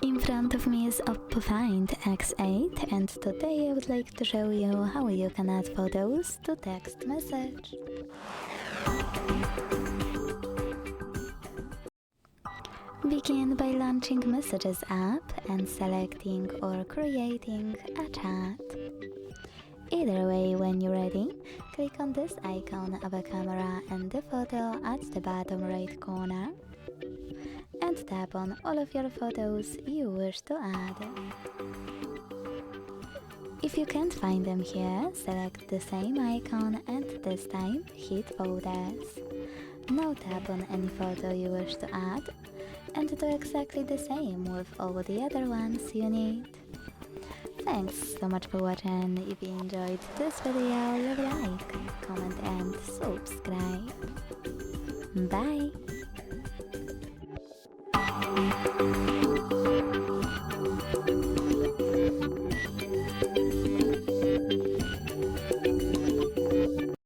In front of me is OPPO Find X8 and today I would like to show you how you can add photos to text message. Begin by launching Messages app and selecting or creating a chat. Either way, when you're ready, click on this icon of a camera and the photo at the bottom right corner and tap on all of your photos you wish to add. If you can't find them here, select the same icon and this time hit Votas. Now tap on any photo you wish to add and do exactly the same with all the other ones you need. Thanks so much for watching. If you enjoyed this video, leave a like, comment and subscribe. Bye!